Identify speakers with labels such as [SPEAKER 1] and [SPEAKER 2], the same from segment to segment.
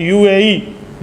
[SPEAKER 1] UAE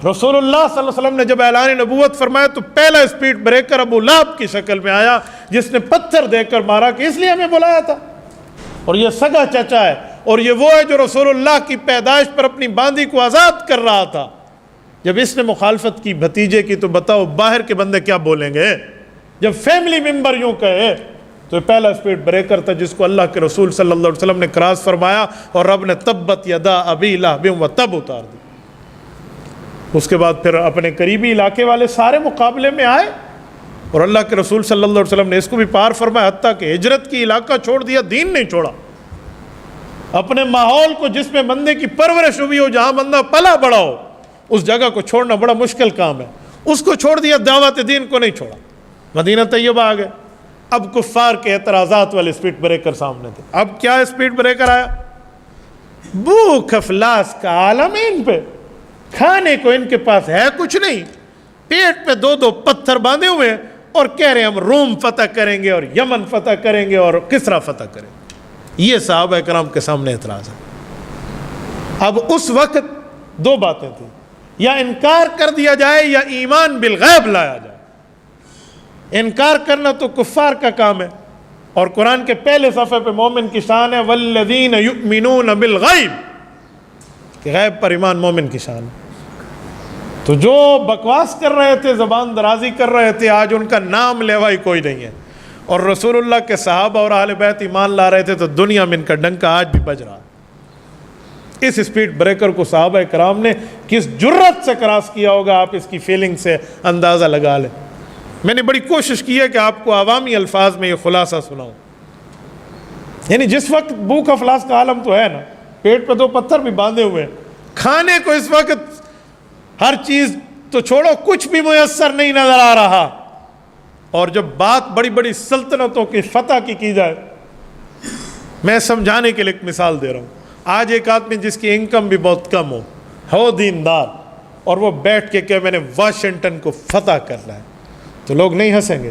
[SPEAKER 1] رسول اللہ صلی اللہ علیہ وسلم نے جب اعلان نبوت فرمایا تو پہلا اسپیڈ بریکر ابو لہب کی شکل میں آیا، جس نے پتھر دے کر مارا کہ اس لیے ہمیں بلایا تھا، اور یہ سگا چچا ہے، اور یہ وہ ہے جو رسول اللہ کی پیدائش پر اپنی باندی کو آزاد کر رہا تھا۔ جب اس نے مخالفت کی بھتیجے کی تو بتاؤ باہر کے بندے کیا بولیں گے؟ جب فیملی ممبر یوں کہے تو یہ پہلا اسپیڈ بریکر تھا جس کو اللہ کے رسول صلی اللہ علیہ وسلم نے کراس فرمایا، اور رب نے تبت یدا ابی لہب وتب اتار دی۔ اس کے بعد پھر اپنے قریبی علاقے والے سارے مقابلے میں آئے، اور اللہ کے رسول صلی اللہ علیہ وسلم نے اس کو بھی پار فرمایا، حتیٰ کہ ہجرت کی علاقہ چھوڑ دیا، دین نہیں چھوڑا۔ اپنے ماحول کو جس میں بندے کی پرورش ہوئی ہو، جہاں بندہ پلا بڑا ہو، اس جگہ کو چھوڑنا بڑا مشکل کام ہے، اس کو چھوڑ دیا، دعوت دین کو نہیں چھوڑا۔ مدینہ طیبہ آ گئے، اب کفار کے اعتراضات والے اسپیڈ بریکر سامنے تھے۔ اب کیا اسپیڈ بریکر آیا؟ بھوک افلاس کا عالم ہے ان پہ، کھانے کو ان کے پاس ہے کچھ نہیں، پیٹ پہ دو دو پتھر باندھے ہوئے، اور کہہ رہے ہیں ہم روم فتح کریں گے اور یمن فتح کریں گے اور کسرا فتح کریں گے۔ یہ صحابہ کرام کے سامنے اعتراض ہے۔ اب اس وقت دو باتیں تھیں، یا انکار کر دیا جائے یا ایمان بالغیب لایا جائے۔ انکار کرنا تو کفار کا کام ہے، اور قرآن کے پہلے صفحے پہ مومن کی شان ہے والذین یؤمنون بالغیب، کہ غیب پر ایمان مومن کی شان ہے۔ تو جو بکواس کر رہے تھے، زبان درازی کر رہے تھے، آج ان کا نام لیوا ہی کوئی نہیں ہے، اور رسول اللہ کے صحابہ اور اہل بیت ایمان لا رہے تھے، تو دنیا میں ان کا ڈنکا آج بھی بج رہا ہے۔ اس اسپیڈ بریکر کو صحابہ کرام نے کس جرت سے کراس کیا ہوگا، آپ اس کی فیلنگ سے اندازہ لگا لیں۔ میں نے بڑی کوشش کی ہے کہ آپ کو عوامی الفاظ میں یہ خلاصہ سناؤں۔ یعنی جس وقت بھوک افلاس کا عالم تو ہے نا، پیٹ پہ دو پتھر بھی باندھے ہوئے ہیں، کھانے کو اس وقت ہر چیز تو چھوڑو، کچھ بھی میسر نہیں نظر آ رہا، اور جب بات بڑی بڑی سلطنتوں کی فتح کی جائے، میں سمجھانے کے لیے ایک مثال دے رہا ہوں۔ آج ایک آدمی جس کی انکم بھی بہت کم ہو دیندار، اور وہ بیٹھ کے کہ میں نے واشنگٹن کو فتح کرنا ہے، تو لوگ نہیں ہنسیں گے،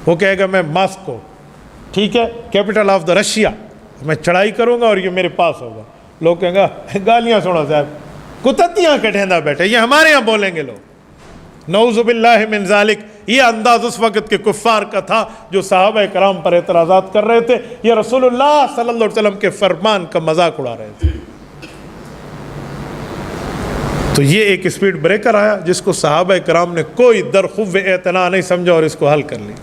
[SPEAKER 1] وہ کہے گا میں ماسکو، ٹھیک ہے، کیپٹل آف دا رشیا، میں چڑھائی کروں گا اور یہ میرے پاس ہوگا۔ لوگ کہیں گا گالیاں سنو صاحب، کتتیاں کٹھیندہ بیٹھے، یہ ہمارے ہاں بولیں گے لوگ۔ نعوذ باللہ من ذالک، یہ انداز اس وقت کے کفار کا تھا جو صحابہ کرام پر اعتراضات کر رہے تھے، یہ رسول اللہ صلی اللہ علیہ وسلم کے فرمان کا مذاق اڑا رہے تھے۔ تو یہ ایک اسپیڈ بریکر آیا جس کو صحابہ کرام نے کوئی درخوف اعتنا نہیں سمجھا اور اس کو حل کر لی۔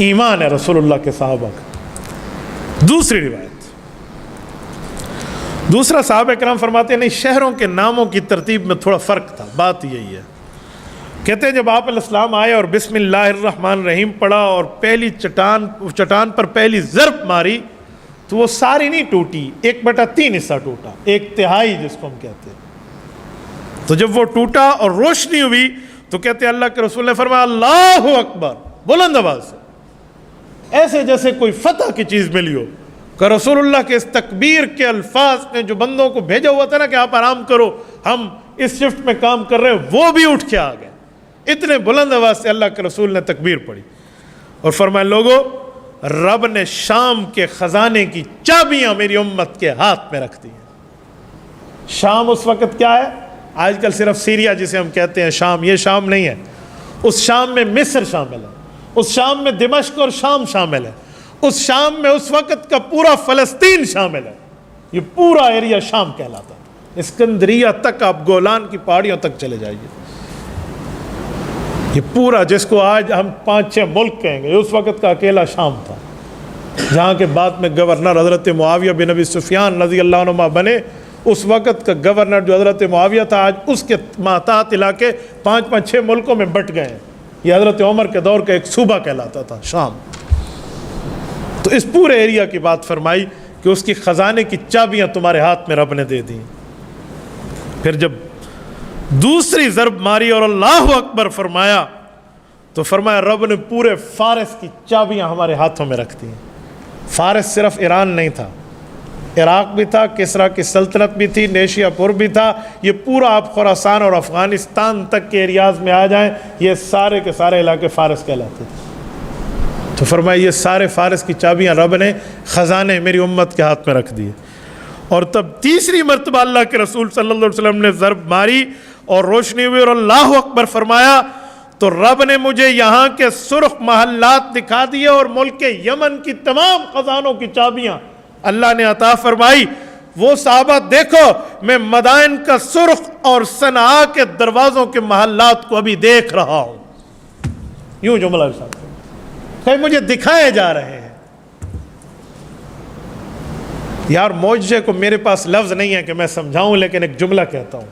[SPEAKER 1] ایمان ہے رسول اللہ کے صحابہ کا۔ دوسری روایت، دوسرا صحابہ کرام فرماتے ہیں نہیں، شہروں کے ناموں کی ترتیب میں تھوڑا فرق تھا، بات یہی ہے۔ کہتے ہیں جب آپ علیہ السلام آئے اور بسم اللہ الرحمن الرحیم پڑھا اور پہلی چٹان پر پہلی ضرب ماری تو وہ ساری نہیں ٹوٹی، 1/3 حصہ ٹوٹا، 1/3 جس کو ہم کہتے ہیں۔ تو جب وہ ٹوٹا اور روشنی ہوئی تو کہتے ہیں اللہ کے رسول نے فرمایا اللہ اکبر بلند آواز سے، ایسے جیسے کوئی فتح کی چیز ملی ہو، کہ رسول اللہ کے اس تکبیر کے الفاظ نے جو بندوں کو بھیجا ہوا تھا نا کہ آپ آرام کرو، ہم اس شفٹ میں کام کر رہے ہیں، وہ بھی اٹھ کے آ گئے۔ اتنے بلند آواز سے اللہ کے رسول نے تکبیر پڑھی اور فرمایا لوگو، رب نے شام کے خزانے کی چابیاں میری امت کے ہاتھ میں رکھ دی ہیں۔ شام اس وقت کیا ہے؟ آج کل صرف سیریا جسے ہم کہتے ہیں شام، یہ شام نہیں ہے۔ اس شام میں مصر شامل ہے، اس شام میں دمشق اور شام شامل ہے، اس شام میں اس وقت کا پورا فلسطین شامل ہے۔ یہ پورا ایریا شام کہلاتا ہے، اسکندریہ تک، آپ گولان کی پہاڑیوں تک چلے جائیے، یہ پورا جس کو آج ہم 5-6 ملک کہیں گے، اس وقت کا اکیلا شام تھا، جہاں کے بعد میں گورنر حضرت معاویہ بن ابی سفیان رضی اللہ عنہ بنے۔ اس وقت کا گورنر جو حضرت معاویہ تھا، آج اس کے ماتحت علاقے 5-6 ملکوں میں بٹ گئے ہیں۔ یہ حضرت عمر کے دور کا ایک صوبہ کہلاتا تھا شام۔ تو اس پورے ایریا کی بات فرمائی کہ اس کی خزانے کی چابیاں تمہارے ہاتھ میں رب نے دے دیں۔ پھر جب دوسری ضرب ماری اور اللہ اکبر فرمایا تو فرمایا رب نے پورے فارس کی چابیاں ہمارے ہاتھوں میں رکھ دی۔ فارس صرف ایران نہیں تھا، عراق بھی تھا، کسرا کی سلطنت بھی تھی، نیشیا پور بھی تھا، یہ پورا آپ خراسان اور افغانستان تک کے ایریاز میں آ جائیں، یہ سارے کے سارے علاقے فارس کہلاتے تھے۔ تو فرمایا یہ سارے فارس کی چابیاں رب نے خزانے میری امت کے ہاتھ میں رکھ دیے۔ اور تب تیسری مرتبہ اللہ کے رسول صلی اللہ علیہ وسلم نے ضرب ماری اور روشنی ہوئی اور اللہ اکبر فرمایا تو رب نے مجھے یہاں کے سرخ محلات دکھا دیے اور ملک یمن کی تمام خزانوں کی چابیاں اللہ نے عطا فرمائی. وہ صحابہ دیکھو میں مدائن کا سرخ اور صنعاء کے دروازوں کے محلات کو ابھی دیکھ رہا ہوں. یوں جملہ کہ مجھے دکھائے جا رہے ہیں. یار معجزے کو میرے پاس لفظ نہیں ہے کہ میں سمجھاؤں، لیکن ایک جملہ کہتا ہوں.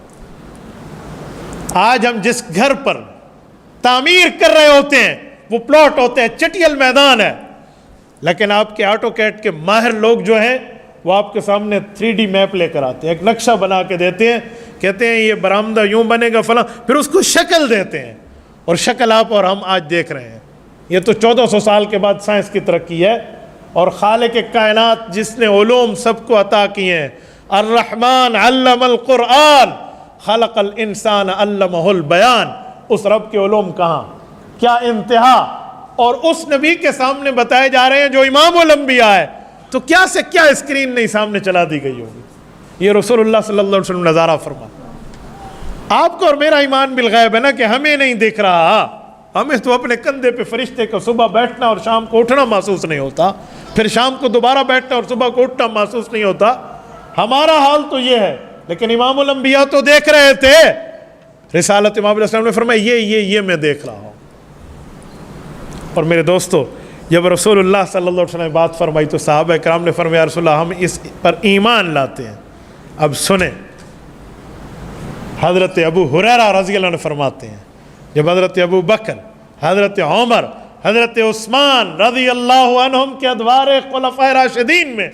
[SPEAKER 1] آج ہم جس گھر پر تعمیر کر رہے ہوتے ہیں وہ پلاٹ ہوتے ہیں، چٹیل میدان ہے، لیکن آپ کے آٹو کیٹ کے ماہر لوگ جو ہیں وہ آپ کے سامنے 3D میپ لے کر آتے ہیں، ایک نقشہ بنا کے دیتے ہیں، کہتے ہیں یہ برآمدہ یوں بنے گا فلاں، پھر اس کو شکل دیتے ہیں، اور شکل آپ اور ہم آج دیکھ رہے ہیں. یہ تو 1400 سال کے بعد سائنس کی ترقی ہے. اور خالق کائنات جس نے علوم سب کو عطا کیے ہیں، الرحمن علم القرآن خلق الانسان علمہ البیان، اس رب کے علوم کہاں، کیا انتہا، اور اس نبی کے سامنے بتائے جا رہے ہیں جو امام الانبیاء ہے. تو کیا سے کیا اسکرین نہیں سامنے چلا دی گئی ہوگی. یہ رسول اللہ صلی اللہ علیہ وسلم نظارہ فرما. آپ کو اور میرا ایمان بالغیب ہے نا، کہ ہمیں نہیں دکھ رہا، ہمیں تو اپنے کندھے پہ فرشتے کو صبح بیٹھنا اور شام کو اٹھنا محسوس نہیں ہوتا، پھر شام کو دوبارہ بیٹھنا اور صبح کو اٹھنا محسوس نہیں ہوتا. ہمارا حال تو یہ ہے، لیکن امام الانبیاء تو دیکھ رہے تھے. رسالت امام علیہ السلام نے فرمایا یہ میں دیکھ رہا ہوں. اور میرے دوستو، جب رسول اللہ صلی اللہ علیہ وسلم نے بات فرمائی تو صحابہ کرام نے فرمایا یا رسول اللہ ہم اس پر ایمان لاتے ہیں. اب سنیں، حضرت ابو ہریرہ رضی اللہ عنہ فرماتے ہیں جب حضرت ابو بکر، حضرت عمر، حضرت عثمان رضی اللہ عنہم کے ادوار خلفائے راشدین میں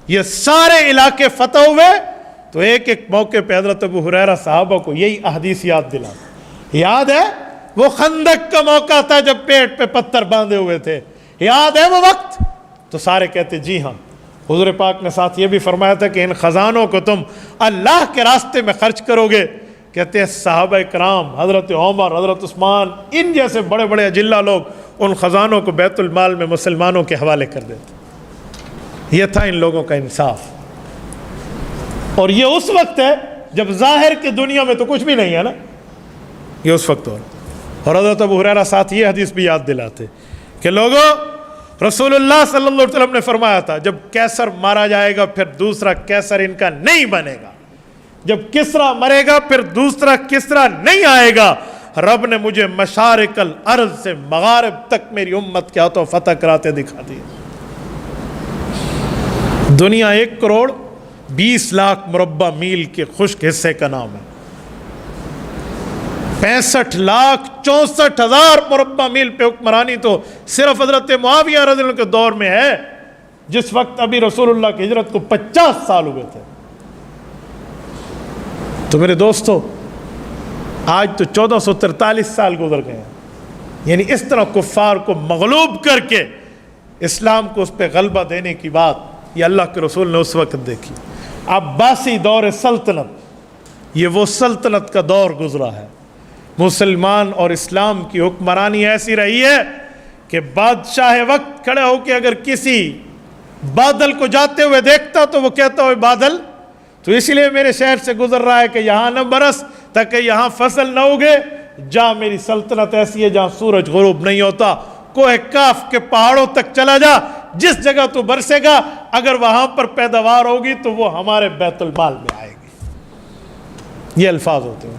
[SPEAKER 1] یہ سارے علاقے فتح ہوئے تو ایک ایک موقع پہ حضرت ابو ہریرہ صحابہ کو یہی احادیث یاد دلاتے. یاد ہے وہ خندق کا موقع تھا جب پیٹ پہ پتھر باندھے ہوئے تھے، یاد ہے وہ وقت؟ تو سارے کہتے جی ہاں. حضور پاک نے ساتھ یہ بھی فرمایا تھا کہ ان خزانوں کو تم اللہ کے راستے میں خرچ کرو گے. کہتے ہیں صحابہ کرام، حضرت عمر، حضرت عثمان، ان جیسے بڑے بڑے اجلہ لوگ ان خزانوں کو بیت المال میں مسلمانوں کے حوالے کر دیتے. یہ تھا ان لوگوں کا انصاف. اور یہ اس وقت ہے جب ظاہر کی دنیا میں تو کچھ بھی نہیں ہے نا، یہ اس وقت. اور حضرت ابو ہریرہ ساتھ یہ حدیث بھی یاد دلاتے کہ لوگوں، رسول اللہ صلی اللہ علیہ وسلم نے فرمایا تھا جب کیسر مارا جائے گا پھر دوسرا کیسر ان کا نہیں بنے گا، جب کسرا مرے گا پھر دوسرا کسرا نہیں آئے گا. رب نے مجھے مشارق الارض سے مغارب تک میری امت کے ہاتھوں فتح کراتے دکھا دیے. دنیا 1,20,00,000 مربع میل کے خشک حصے کا نام ہے. 65,64,000 مربع میل پہ حکمرانی تو صرف حضرت معاویہ رضی اللہ عنہ کے دور میں ہے، جس وقت ابھی رسول اللہ کی ہجرت کو 50 سال ہوئے تھے. تو میرے دوستو، آج تو 1443 سال گزر گئے ہیں. یعنی اس طرح کفار کو مغلوب کر کے اسلام کو اس پہ غلبہ دینے کی بات یہ اللہ کے رسول نے اس وقت دیکھی. عباسی دور سلطنت، یہ وہ سلطنت کا دور گزرا ہے. مسلمان اور اسلام کی حکمرانی ایسی رہی ہے کہ بادشاہ وقت کھڑے ہو کے اگر کسی بادل کو جاتے ہوئے دیکھتا تو وہ کہتا ہوئے بادل تو اس لیے میرے شہر سے گزر رہا ہے کہ یہاں نہ برس تاکہ یہاں فصل نہ اگے. جا میری سلطنت ایسی ہے جہاں سورج غروب نہیں ہوتا. کوہ کاف کے پہاڑوں تک چلا جا، جس جگہ تو برسے گا اگر وہاں پر پیداوار ہوگی تو وہ ہمارے بیت المال میں آئے گی. یہ الفاظ ہوتے ہیں.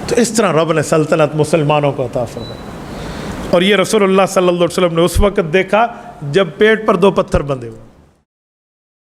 [SPEAKER 1] تو اس طرح رب نے سلطنت مسلمانوں کو عطا فرمائی. اور یہ رسول اللہ صلی اللہ علیہ وسلم نے اس وقت دیکھا جب پیٹ پر 2 پتھر بندھے ہوئے.